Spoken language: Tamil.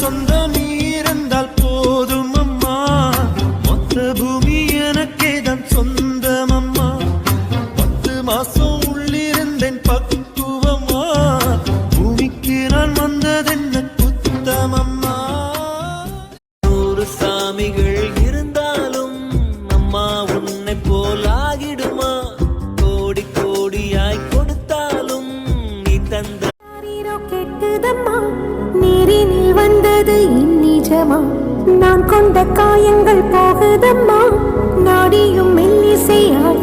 சொந்தம் நீ இருந்தால் போதும் அம்மா, மொத்த பூமி எனக்கே தான் சொந்தம் அம்மா. 10 மாசம் உள்ளிருந்தேன் பக்குவமா, பூமிக்கு நான் வந்ததென்ன குத்தம் அம்மா. 100 சாமிகள் இருந்தாலும் அம்மா உன்னை போல் ஆகிடுமா, கோடி கோடியாய் கொடுத்தாலும் நீ தந்த கெட்டுதம்மா, நீரினில் வந்தது இந்நிஜமா, நான் கொண்ட காயங்கள் போகுதம்மா, நாடியும் மெல்லிசையாய்